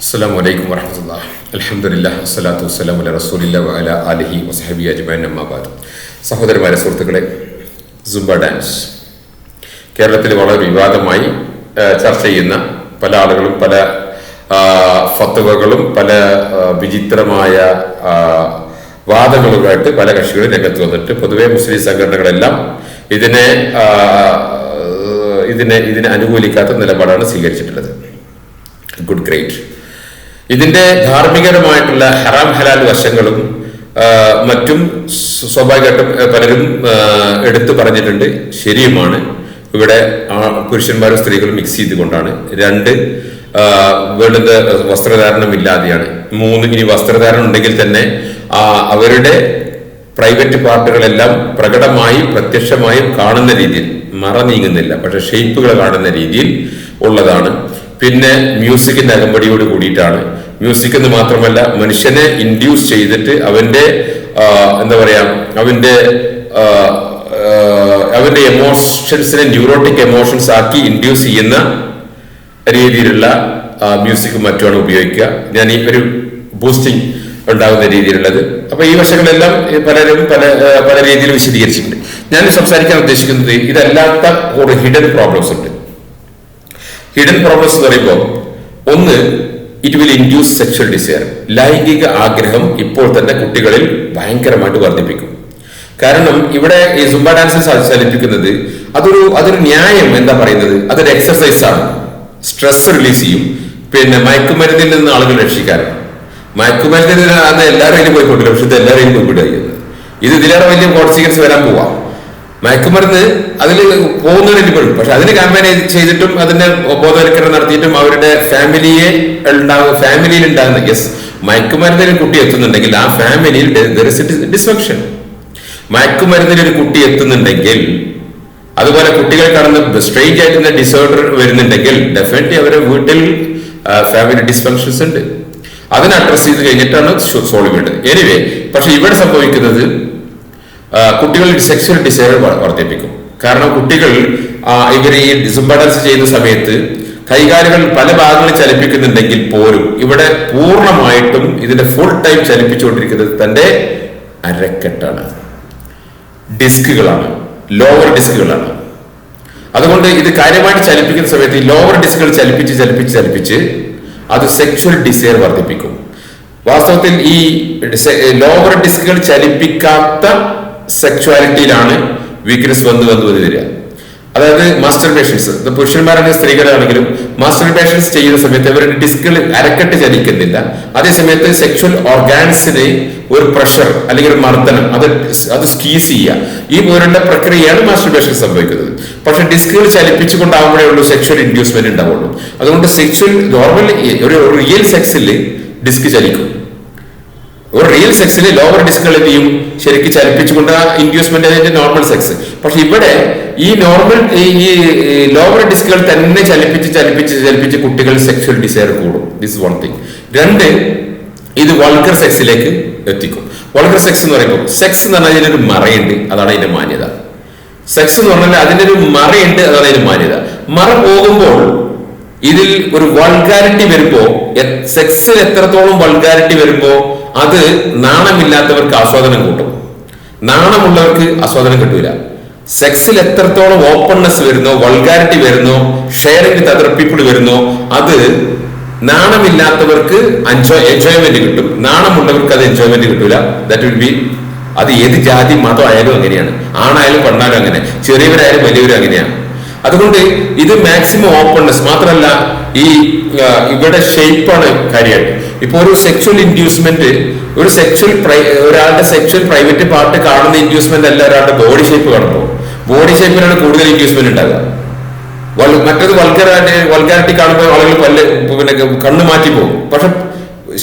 അസ്സലാമു അലൈക്കും വറഹ്മത്തുള്ളാഹി അൽഹംദുലില്ലാഹി വസ്സലാത്തു വസ്സലാമു അലാ റസൂലില്ലാഹി വഅലാ ആലിഹി വസഹബിഹി അജ്മഈൻ അമ്മാ ബഅദ്. സഹോദരന്മാരെ, സുഹൃത്തുക്കളെ, സുംബ ഡാൻസ് കേരളത്തിൽ വളരെ വിവാദമായി ചർച്ച ചെയ്യുന്ന പല ആളുകളും പല ഫത്വകളും പല വിചിത്രമായ വാദങ്ങളുമായിട്ട് പല കക്ഷികളും രംഗത്ത് വന്നിട്ട് പൊതുവെ മുസ്ലിം സംഘടനകളെല്ലാം ഇതിനെ അനുകൂലിക്കാത്ത നിലപാടാണ് സ്വീകരിച്ചിട്ടുള്ളത്. Good, great. ഇതിന്റെ ധാർമ്മികരമായിട്ടുള്ള ഹറാം ഹലാൽ വശങ്ങളും മറ്റും സ്വാഭാവികമായിട്ടും പലരും എടുത്തു പറഞ്ഞിട്ടുണ്ട്. ശരിയുമാണ്. ഇവിടെ പുരുഷന്മാരും സ്ത്രീകളും മിക്സ് ചെയ്തുകൊണ്ടാണ്. രണ്ട്, വേണ്ടുന്ന വസ്ത്രധാരണം ഇല്ലാതെയാണ്. മൂന്ന്, ഇനി വസ്ത്രധാരണം ഉണ്ടെങ്കിൽ തന്നെ അവരുടെ പ്രൈവറ്റ് പാർട്ടുകളെല്ലാം പ്രകടമായും പ്രത്യക്ഷമായും കാണുന്ന രീതിയിൽ, മറ നീങ്ങുന്നില്ല, പക്ഷെ ഷേപ്പുകൾ കാണുന്ന രീതിയിൽ ഉള്ളതാണ്. പിന്നെ മ്യൂസിക്കിന്റെ അകമ്പടിയോട് കൂടിയിട്ടാണ്. മ്യൂസിക് എന്ന് മാത്രമല്ല, മനുഷ്യനെ ഇൻഡ്യൂസ് ചെയ്തിട്ട് അവന്റെ എന്താ പറയാ, അവന്റെ എമോഷൻസിനെ ന്യൂറോട്ടിക് എമോഷൻസ് ആക്കി ഇൻഡ്യൂസ് ചെയ്യുന്ന രീതിയിലുള്ള മ്യൂസിക് മറ്റുമാണ് ഉപയോഗിക്കുക. ഞാൻ ഈ ഒരു ബൂസ്റ്റിംഗ് ഉണ്ടാകുന്ന രീതിയിലുള്ളത്. അപ്പൊ ഈ വശങ്ങളെല്ലാം പലരും പല രീതിയിൽ വിശദീകരിച്ചിട്ടുണ്ട്. ഞാൻ സംസാരിക്കാൻ ഉദ്ദേശിക്കുന്നത് ഇതല്ലാത്ത ഒരു ഹിഡൻ പ്രോബ്ലംസ് ഉണ്ട്. ഹിഡൻ പ്രോബ്ലംസ് എന്ന് പറയുമ്പോൾ, ഒന്ന്, it will induce sexual desire. ലൈംഗിക ആഗ്രഹം ഇപ്പോൾ തന്നെ കുട്ടികളിൽ ഭയങ്കരമായിട്ട് വർദ്ധിപ്പിക്കും. കാരണം ഇവിടെ ഈ സുംബ ഡാൻസിൽ ചലിപ്പിക്കുന്നത് അതൊരു ന്യായം എന്താ പറയുന്നത്, അതൊരു എക്സർസൈസ് ആണ്. സ്ട്രെസ് റിലീസ് ചെയ്യും. പിന്നെ മയക്കുമരുന്നിൽ നിന്ന് ആളുകൾ രക്ഷിക്കാനാണ്. മയക്കുമരുന്നിൽ അന്ന് എല്ലാവരും പോയിക്കൊണ്ടില്ല, പക്ഷെ ഇത് എല്ലാവരെയും പോയിവിടുക. ഇത് ഇതിലേറെ വലിയ കോൺസിക്വൻസ് വരാൻ പോവാം. മയക്കുമരുന്ന് അതിൽ പോകുന്നവരിൽ പെടും. പക്ഷെ അതിന് ക്യാമ്പയിൻ ചെയ്തിട്ടും അതിന്റെ ബോധവൽക്കരണം നടത്തിയിട്ടും അവരുടെ ഫാമിലിയിൽ ഉണ്ടാകുന്ന മയക്കുമരുന്നിൽ ഒരു കുട്ടി എത്തുന്നുണ്ടെങ്കിൽ ആ ഫാമിലിയിൽ ഡിസ്ഫങ്ഷൻ. മയക്കുമരുന്നിൽ ഒരു കുട്ടി എത്തുന്നുണ്ടെങ്കിൽ, അതുപോലെ കുട്ടികൾ കടന്ന് സ്ട്രേഞ്ച് ആയിട്ടുള്ള ഡിസോർഡർ വരുന്നുണ്ടെങ്കിൽ ഡെഫിനറ്റ്ലി അവരുടെ വീട്ടിൽ ഫാമിലി ഡിസ്ഫങ്ഷൻസ് ഉണ്ട്. അതിനെ അഡ്രസ് ചെയ്ത് കഴിഞ്ഞിട്ടാണ് സോൾവ് ചെയ്യേണ്ടത്. എനിവേ, പക്ഷെ ഇവിടെ സംഭവിക്കുന്നത് കുട്ടികളിൽ സെക്സ്വൽ ഡിസയർ വർദ്ധിപ്പിക്കും. കാരണം കുട്ടികൾ ഇവർ ഈ സുംബ ഡാൻസ് ചെയ്യുന്ന സമയത്ത് കൈകാലുകൾ പല ഭാഗങ്ങളിൽ ചലിപ്പിക്കുന്നുണ്ടെങ്കിൽ പോലും ഇവിടെ പൂർണ്ണമായിട്ടും ഇതിന്റെ ഫുൾ ടൈം ചലിപ്പിച്ചുകൊണ്ടിരിക്കുന്നത് തന്റെ അരക്കെട്ടാണ്, ഡിസ്കുകളാണ്, ലോവർ ഡിസ്കുകളാണ്. അതുകൊണ്ട് ഇത് കാര്യമായിട്ട് ചലിപ്പിക്കുന്ന സമയത്ത് ഈ ലോവർ ഡിസ്കുകൾ ചലിപ്പിച്ച് അത് സെക്സ്വൽ ഡിസയർ വർദ്ധിപ്പിക്കും. വാസ്തവത്തിൽ ഈ ലോവർ ഡിസ്കുകൾ ചലിപ്പിക്കാത്ത സെക്ച്വാലിറ്റിയിലാണ് വീക്ക്നെസ് വന്ന് വരിക. അതായത് മാസ്റ്റർബേഷൻസ്, പുരുഷന്മാരാണെങ്കിലും സ്ത്രീകളാണെങ്കിലും മാസ്റ്റർബേഷൻസ് ചെയ്യുന്ന സമയത്ത് അവരുടെ ഡിസ്കുകൾ അരക്കെട്ട് ചലിക്കുന്നില്ല. അതേസമയത്ത് സെക്ഷൽ ഓർഗാൻസിന് ഒരു പ്രഷർ അല്ലെങ്കിൽ ഒരു മർദ്ദനം, അത് സ്ക്വീസ് ചെയ്യുക, ഈ പോലുള്ള പ്രക്രിയയാണ് മാസ്റ്റർബേഷൻ സംഭവിക്കുന്നത്. പക്ഷെ ഡിസ്കുകൾ ചലിപ്പിച്ചുകൊണ്ടാകുമ്പോഴേ ഉള്ളൂ സെക്ഷൽ ഇൻഡ്യൂസ്മെന്റ് ഉണ്ടാവുള്ളൂ. അതുകൊണ്ട് സെക്ഷൽ നോർമൽ ഒരു റിയൽ സെക്സിൽ ഡിസ്ക് ചലിക്കും. ഒരു റിയൽ സെക്സിൽ ലോവർ ഡിസ്കുകൾ എന്ത് ചെയ്യും, ശരിക്കും ചലിപ്പിച്ചുകൊണ്ട് ഇൻഡ്യൂസ്മെന്റ് അതിന്റെ നോർമൽ സെക്സ്. പക്ഷെ ഇവിടെ ഈ ലോവർ ഡിസ്കുകൾ തന്നെ ചലിപ്പിച്ച് കുട്ടികൾ സെക്ഷൽ ഡിസയർ കൂടും. This one thing. രണ്ട്, ഇത് വൾഗർ സെക്സിലേക്ക് എത്തിക്കും. വൾഗർ സെക്സ് എന്ന് പറയുമ്പോൾ, സെക്സ് എന്ന് പറഞ്ഞാൽ അതിനൊരു മറയുണ്ട്, അതാണ് അതിന്റെ മാന്യത. സെക്സ് എന്ന് പറഞ്ഞാൽ അതിന്റെ ഒരു മറയുണ്ട്, അതാണ് അതിന്റെ മാന്യത. മറ പോകുമ്പോൾ ഇതിൽ ഒരു വൾഗാരിറ്റി വരുമ്പോ, സെക്സിൽ എത്രത്തോളം വൾഗാരിറ്റി വരുമ്പോ അത് നാണമില്ലാത്തവർക്ക് ആസ്വാദനം കൂട്ടും, നാണമുള്ളവർക്ക് ആസ്വാദനം കിട്ടൂല. സെക്സിൽ എത്രത്തോളം ഓപ്പൺനെസ് വരുന്നോ, വൾഗാരിറ്റി വരുന്നോ, ഷെയറിംഗ് വിത്ത് അതർ പീപ്പിൾ വരുന്നോ, അത് നാണമില്ലാത്തവർക്ക് എൻജോയ്മെന്റ് കിട്ടും, നാണമുള്ളവർക്ക് അത് എൻജോയ്മെന്റ് കിട്ടൂല. ദാറ്റ് വിൽ ബി, അത് ഏത് ജാതി മതം ആയാലും അങ്ങനെയാണ്, ആണായാലും പെണ്ണായാലും അങ്ങനെ, ചെറിയവരായാലും വലിയവരും അങ്ങനെയാണ്. അതുകൊണ്ട് ഇത് മാക്സിമം ഓപ്പൺനെസ് മാത്രമല്ല, ഇവിടെ ഷേപ്പാണ് കാര്യമായിട്ട്. ഇപ്പൊ ഒരു സെക്ച്വൽ ഇൻഡ്യൂസ്മെന്റ്, ഒരാളുടെ സെക്ച്വൽ പ്രൈവറ്റ് പാർട്ട് കാണുന്ന ഇൻഡ്യൂസ്മെന്റ് അല്ല ഒരാളുടെ ബോഡി ഷേപ്പ് കാണുമ്പോൾ. ബോഡി ഷേപ്പിനാണ് കൂടുതൽ ഇൻഡ്യൂസ്മെന്റ് ഉണ്ടാകുക. മറ്റേത് വൾഗാരിറ്റി കാണുമ്പോൾ ആളുകൾ പിന്നെ കണ്ണ് മാറ്റി പോകും. പക്ഷെ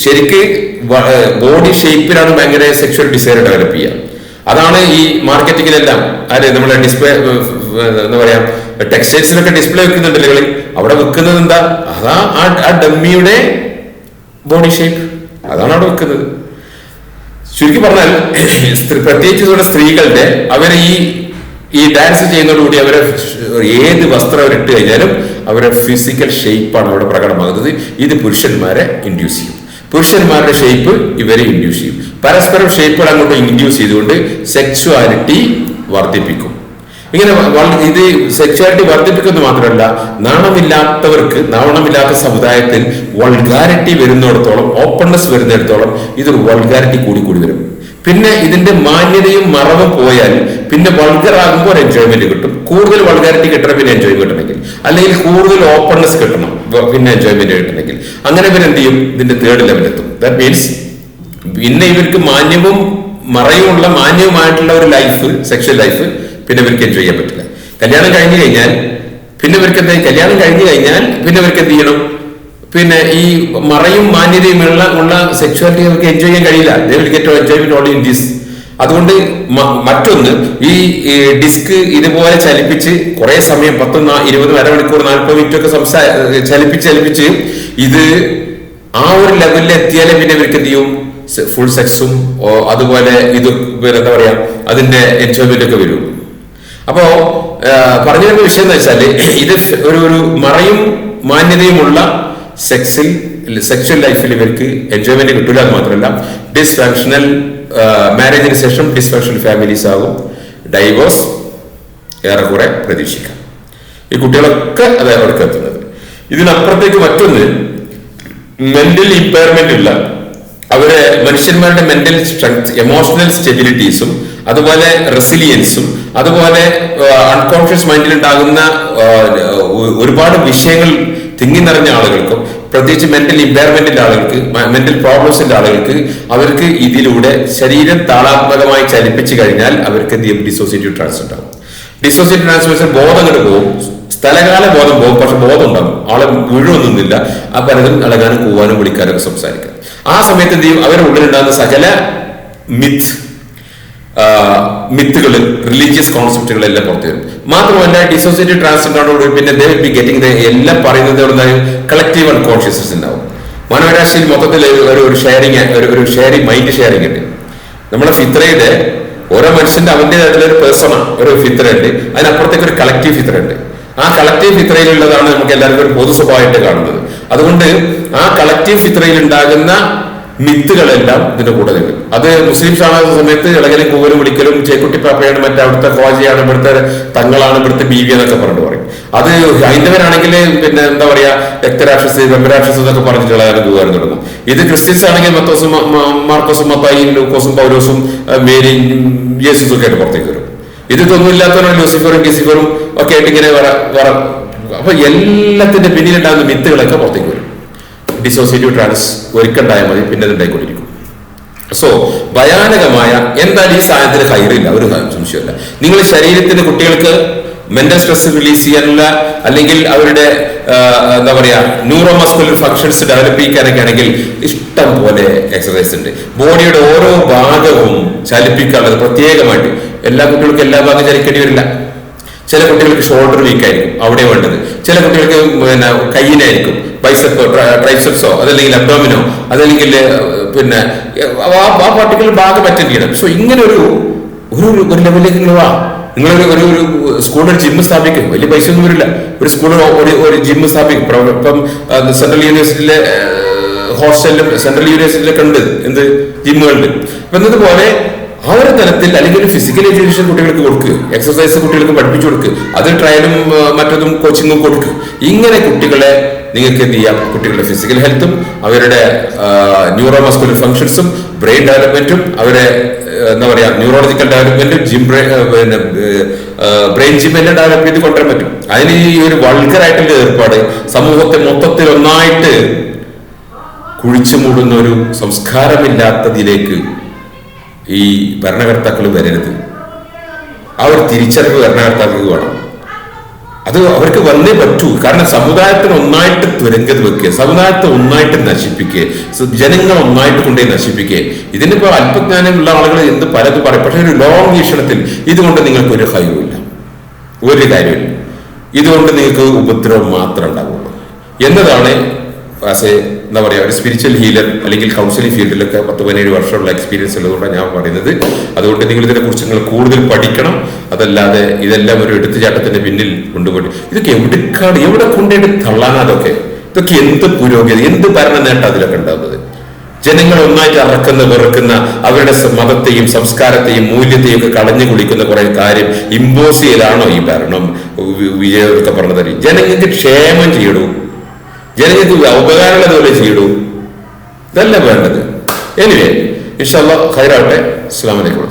ശരിക്ക് ബോഡി ഷേപ്പിലാണ് ഭയങ്കര സെക്ച്വൽ ഡിസയർ ഡെവലപ്പ് ചെയ്യുക. അതാണ് ഈ മാർക്കറ്റിങ്ങിലെല്ലാം നമ്മളെ ഡിസ്പ്ലേ എന്താ പറയാ, ടെക്സ്റ്റൈൽസിലൊക്കെ ഡിസ്പ്ലേ വെക്കുന്നുണ്ടല്ലോ, അവിടെ വെക്കുന്നത് എന്താ, അതാ ആ ഡമ്മിയുടെ ബോഡി ഷേപ്പ്, അതാണ് അവിടെ വെക്കുന്നത്. ചുരുക്കി പറഞ്ഞാൽ പ്രത്യേകിച്ച് സ്ത്രീകളുടെ അവരെ ഈ ഡാൻസ് ചെയ്യുന്നതോടുകൂടി അവരെ ഏത് വസ്ത്രം അവരിട്ട് കഴിഞ്ഞാലും അവരുടെ ഫിസിക്കൽ ഷേപ്പാണ് അവിടെ പ്രകടമാകുന്നത്. ഇത് പുരുഷന്മാരെ ഇൻഡ്യൂസ് ചെയ്യും. പുരുഷന്മാരുടെ ഷേപ്പ് ഇവരെ ഇൻഡ്യൂസ് ചെയ്യും. പരസ്പരം ഷേപ്പുകൾ അങ്ങോട്ട് ഇൻഡ്യൂസ് ചെയ്തുകൊണ്ട് സെക്സ്വാലിറ്റി വർദ്ധിപ്പിക്കും. ഇങ്ങനെ ഇത് സെക്സ്വാലിറ്റി വർദ്ധിപ്പിക്കുന്നത് മാത്രമല്ല, നാണമില്ലാത്ത സമുദായത്തിൽ വൾഗാരിറ്റി വരുന്നിടത്തോളം, ഓപ്പൺനെസ് വരുന്നിടത്തോളം ഇതൊരു വൾഗാരിറ്റി കൂടി വരും. പിന്നെ ഇതിന്റെ മാന്യതയും മറവും പോയാൽ പിന്നെ വൾഗർ ആകുമ്പോൾ ഒരു എൻജോയ്മെന്റ് കിട്ടും. കൂടുതൽ വൾഗാരിറ്റി കിട്ടണം പിന്നെ എൻജോയ്മെന്റ് കിട്ടണമെങ്കിൽ, അല്ലെങ്കിൽ കൂടുതൽ ഓപ്പൺനെസ് കിട്ടണം പിന്നെ എൻജോയ്മെന്റ് കിട്ടണമെങ്കിൽ. അങ്ങനെ ഇവർ എന്ത് ചെയ്യും? ഇതിന്റെ തേർഡ് ലെവലെത്തും. ദാറ്റ് മീൻസ് പിന്നെ ഇവർക്ക് മാന്യവും മറയുമുള്ള മാന്യവുമായിട്ടുള്ള ഒരു ലൈഫ്, സെക്ഷൽ ലൈഫ് പിന്നെ ഇവർക്ക് എൻജോയ് ചെയ്യാൻ പറ്റില്ല. കല്യാണം കഴിഞ്ഞു കഴിഞ്ഞാൽ പിന്നെ ഇവർക്ക് എന്ത് ചെയ്യണം? പിന്നെ ഈ മറയും മാന്യതയും ഉള്ള സെക്സ്വാലിറ്റി അവർക്ക് എൻജോയ് ചെയ്യാൻ കഴിയില്ല. They will get enjoyment only in this. അതുകൊണ്ട് മറ്റൊന്ന്, ഈ ഡിസ്ക് ഇതുപോലെ ചലിപ്പിച്ച് കുറെ സമയം 10, 20, അരമണിക്കൂർ, 40 മിനിറ്റ് ഒക്കെ ചലിപ്പിച്ച് ഇത് ആ ഒരു ലെവലിൽ എത്തിയാലേ പിന്നെ ഇവർക്ക് എന്ത് ചെയ്യും? ഫുൾ സെക്സും അതുപോലെ ഇത് എന്താ പറയാ, അതിന്റെ എൻജോയ്മെന്റ് ഒക്കെ വരും. അപ്പോ പറഞ്ഞിരുന്ന വിഷയം എന്ന് വെച്ചാല്, ഇത് ഒരു മറയും മാന്യതയുമുള്ള സെക്ഷൽ ലൈഫിൽ ഇവർക്ക് എൻജോയ്മെന്റ് കിട്ടില്ല. അത് മാത്രമല്ല, ഡിസ്ഫങ്ഷണൽ മാരേജിന് ശേഷം ഡിസ്ഫങ്ഷണൽ ഫാമിലീസ് ആകും. ഡൈവോഴ്സ് ഏറെക്കുറെ പ്രതീക്ഷിക്കാം. ഈ കുട്ടികളൊക്കെ അത് അവർക്ക് എത്തുന്നത്. ഇതിനപ്പുറത്തേക്ക് മറ്റൊന്ന്, മെന്റൽ ഇമ്പയർമെന്റ് ഉള്ള അവരെ മനുഷ്യന്മാരുടെ മെന്റൽ സ്ട്രെങ്ത്, എമോഷണൽ സ്റ്റെബിലിറ്റീസും അതുപോലെ റെസിലിയൻസും അതുപോലെ അൺകോൺഷ്യസ് മൈൻഡിൽ ഉണ്ടാകുന്ന ഒരുപാട് വിഷയങ്ങൾ തിങ്ങി നിറഞ്ഞ ആളുകൾക്കും, പ്രത്യേകിച്ച് മെന്റൽ ഇമ്പയർമെന്റിന്റെ ആളുകൾക്ക്, മെന്റൽ പ്രോബ്ലംസിന്റെ ആളുകൾക്ക്, അവർക്ക് ഇതിലൂടെ ശരീരം താളാത്മകമായി ചലിപ്പിച്ചു കഴിഞ്ഞാൽ അവർക്ക് എന്ത് ചെയ്യും? ഡിസോസിയേറ്റീവ് ട്രാൻസ് ഉണ്ടാകും. ഡിസോസിയേറ്റീവ് ട്രാൻസ്ഫോർമേഷൻ ബോധം കണ്ട് പോകും, സ്ഥലകാല ബോധം പോകും, പക്ഷെ ബോധം ഉണ്ടാകും. ആളെ വീഴൊന്നുമില്ല. ആ പലതും ഇളകാനും കൂവാനും വിളിക്കാനും ഒക്കെ സംസാരിക്കാം. ആ സമയത്ത് എന്ത് ചെയ്യും? അവരുടെ ഉള്ളിലുണ്ടാകുന്ന സകല മിത്തുകൾ, റിലീജിയസ് കോൺസെപ്റ്റുകളെല്ലാം പുറത്തു വരും. മാത്രമല്ല, ഡിസോസിയേറ്റീവ് ട്രാൻസ്ഫോർമേഷനോട് പിന്നെ ദേ വിൽ ബി ഗെറ്റിംഗ് എല്ലാം പറയുന്നത് കളക്റ്റീവ് അൺകോൺഷ്യസ്നസ് ഉണ്ടാവും. മാനവരാശിയിൽ മൊത്തത്തിൽ ഒരു ഷെയറിംഗ് മൈൻഡ് ഷെയറിംഗ് ഉണ്ട്. നമ്മുടെ ഫിത്രയുടെ ഓരോ മനുഷ്യന്റെ അവന്റേതായിട്ടുള്ള ഒരു പേഴ്സണ, ഒരു ഫിത്ര ഉണ്ട്. അതിനപ്പുറത്തേക്ക് ഒരു കളക്റ്റീവ് ഫിത്ര ഉണ്ട്. ആ കളക്റ്റീവ് ഫിത്രയിലുള്ളതാണ് നമുക്ക് എല്ലാവർക്കും ഒരു പൊതു സ്വഭാവമായിട്ട് കാണുന്നത്. അതുകൊണ്ട് ആ കളക്റ്റീവ് ഫിത്രയിൽ ഉണ്ടാകുന്ന മിത്തുകളെല്ലാം ഇതിന്റെ കൂടെ നിൽക്കും. അത് മുസ്ലിംസ് ആകുന്ന സമയത്ത് ഇളകലും കൂവലും വിളിക്കലും ചേക്കുട്ടി പാപ്പയാണ്, മറ്റേ അവിടുത്തെ ഖ്വാജയാണ്, ഇവിടുത്തെ തങ്ങളാണ്, ഇവിടുത്തെ ബീവി എന്നൊക്കെ പറഞ്ഞിട്ട് പറയും. അത് ഹൈന്ദവരാണെങ്കിൽ പിന്നെ എന്താ പറയാ, രക്തരാക്ഷസ്, ബ്രഹ്മരാക്ഷസ് എന്നൊക്കെ പറഞ്ഞിട്ട് ഇളകാനും കൂവാനും തുടങ്ങും. ഇത് ക്രിസ്ത്യൻസ് ആണെങ്കിൽ മത്തോസും മാർക്കോസും മത്തായും ലൂക്കോസും പൗലോസും മേരിയും യേസുസും ഒക്കെ ആയിട്ട് പുറത്തേക്ക് വരും. ഇതൊന്നും ഇല്ലാത്തവരാണ് ലൂസിഫറും ഗിസിഫറും ഒക്കെ ആയിട്ട് ഇങ്ങനെ അപ്പൊ എല്ലാത്തിന്റെ പിന്നിലുണ്ടാകുന്ന മിത്തുകളൊക്കെ പുറത്തേക്ക് വരും. ഡിസോസിയേറ്റീവ് ട്രാൻസ് ഒരിക്കണ്ടായാൽ മതി, പിന്നെ അത് ഉണ്ടായിക്കൊണ്ടിരിക്കും. സോ ഭയാനകമായ എന്തായാലും ഈ സാധനത്തിന് കയറില്ല, ഒരു സംശയമല്ല. നിങ്ങൾ ശരീരത്തിന് കുട്ടികൾക്ക് മെന്റൽ സ്ട്രെസ് റിലീസ് ചെയ്യാനുള്ള, അല്ലെങ്കിൽ അവരുടെ എന്താ പറയാ ന്യൂറോ മസ്കുലർ ഫങ്ഷൻസ് ഡെവലപ്പ് ചെയ്യാനൊക്കെ ആണെങ്കിൽ ഇഷ്ടം പോലെ എക്സസൈസ് ഉണ്ട്. ബോഡിയുടെ ഓരോ ഭാഗവും ചലിപ്പിക്കാനുള്ളത് പ്രത്യേകമായിട്ട്. എല്ലാ കുട്ടികൾക്കും എല്ലാ ഭാഗം ചലിക്കേണ്ടി വരില്ല. ചില കുട്ടികൾക്ക് ഷോൾഡർ വീക്ക് ആയിരിക്കും, അവിടെ വേണ്ടത്. ചില കുട്ടികൾക്ക് പിന്നെ കയ്യിനായിരിക്കും, ബൈസെപ്പോ ട്രൈസെപ്സോ അതല്ലെങ്കിൽ അബ്ഡോമിനോ അതല്ലെങ്കിൽ പിന്നെ ആ പർട്ടിക്കുലർ ഭാഗം അറ്റൻഡ് ചെയ്യണം. സോ ഇങ്ങനെ ഒരു ലെവലിലേക്ക് നിങ്ങൾ വാ. നിങ്ങളൊരു സ്കൂളിൽ ജിമ്മ് സ്ഥാപിക്കും, വലിയ പൈസ ഒന്നും വരില്ല. ഒരു സ്കൂളിൽ ഒരു ജിമ്മ് സ്ഥാപിക്കും. ഇപ്പം സെൻട്രൽ യൂണിവേഴ്സിറ്റിയിലെ ഹോസ്റ്റലിലും സെൻട്രൽ യൂണിവേഴ്സിറ്റിയിലൊക്കെ ഉണ്ട് എന്ത് ജിമ്മുകളുണ്ട്. അപ്പൊ എന്നതുപോലെ ആ ഒരു തലത്തിൽ അല്ലെങ്കിൽ ഒരു ഫിസിക്കൽ എഡ്യൂക്കേഷൻ കുട്ടികൾക്ക് കൊടുക്കുക, എക്സസൈസ് കുട്ടികൾക്ക് പഠിപ്പിച്ചു കൊടുക്കുക, അത് ട്രയലും മറ്റതും കോച്ചിങ്ങും കൊടുക്കുക. ഇങ്ങനെ കുട്ടികളെ നിങ്ങൾക്ക് എന്ത് ചെയ്യാം? കുട്ടികളുടെ ഫിസിക്കൽ ഹെൽത്തും അവരുടെ ന്യൂറോ മസ്കുലർ ഫങ്ഷൻസും ബ്രെയിൻ ഡെവലപ്മെന്റും അവരെ എന്താ പറയാ ന്യൂറോളജിക്കൽ ഡെവലപ്മെന്റും പിന്നെ ബ്രെയിൻ ജിമ്മെല്ലാം ഡെവലപ്പ് ചെയ്ത് കൊണ്ടുവരാൻ പറ്റും. അതിന് ഈ ഒരു വൾഗറായിട്ടുള്ള ഏർപ്പാട് സമൂഹത്തെ മൊത്തത്തിൽ ഒന്നായിട്ട് കുഴിച്ചു മൂടുന്ന ഒരു സംസ്കാരമില്ലാത്തതിലേക്ക് ഈ ഭരണകർത്താക്കൾ വരരുത്. ആ ഒരു തിരിച്ചറിവ് ഭരണകർത്താക്കൾക്ക് വേണം. അത് അവർക്ക് വന്നേ പറ്റൂ. കാരണം സമുദായത്തിന് ഒന്നായിട്ട് തുരങ്കത് വെക്കുക, സമുദായത്തെ ഒന്നായിട്ട് നശിപ്പിക്കുക, ജനങ്ങൾ ഒന്നായിട്ട് കൊണ്ടുപോയി നശിപ്പിക്കുക. ഇതിനിപ്പോ അല്പജ്ഞാനമുള്ള ആളുകൾ എന്ത് പലതും പറയും. പക്ഷെ ഒരു ലോങ് വീക്ഷണത്തിൽ ഇതുകൊണ്ട് നിങ്ങൾക്ക് ഒരു ഹൈവുമില്ല, ഒരു കാര്യമില്ല. ഇതുകൊണ്ട് നിങ്ങൾക്ക് ഉപദ്രവം മാത്രമേ ഉണ്ടാവുള്ളൂ എന്നതാണ് ആസ് എ എന്താ പറയുക, ഒരു സ്പിരിച്വൽ ഹീലർ അല്ലെങ്കിൽ കൗൺസിലിംഗ് ഫീൽഡിലൊക്കെ 10-17 വർഷമുള്ള എക്സ്പീരിയൻസ് ഉള്ളതുകൊണ്ടാണ് ഞാൻ പറയുന്നത്. അതുകൊണ്ട് നിങ്ങൾ ഇതിനെക്കുറിച്ച് നിങ്ങൾ കൂടുതൽ പഠിക്കണം. അതല്ലാതെ ഇതെല്ലാം ഒരു എടുത്തുചാട്ടത്തിന്റെ പിന്നിൽ കൊണ്ടുപോയി ഇതൊക്കെ എവിടെ കൊണ്ടുപോയിട്ട് തള്ളാനാ? ഇതൊക്കെ എന്ത് പുരോഗതി, എന്ത് ഭരണ നേട്ടം അതിലൊക്കെ ഉണ്ടാകുന്നത്? ജനങ്ങൾ ഒന്നായിട്ട് അറക്കുന്ന വെറുക്കുന്ന അവരുടെ മതത്തെയും സംസ്കാരത്തെയും മൂല്യത്തെയും ഒക്കെ കളഞ്ഞു കുളിക്കുന്ന കുറെ കാര്യം ഇമ്പോസ് ചെയ്യലാണോ ഈ ഭരണം? വിജയൊക്കെ പറഞ്ഞത് ജനങ്ങൾക്ക് ക്ഷേമം ചെയ്യടൂ, ജനങ്ങൾക്ക് ഉപകാരമുള്ളതുപോലെ ചെയ്യടൂ, ഇതല്ല വേണ്ടത്. എനിവേ ഇൻഷാ അല്ലാഹ് ഖൈറാവട്ടെ. അസ്സലാമു അലൈക്കും.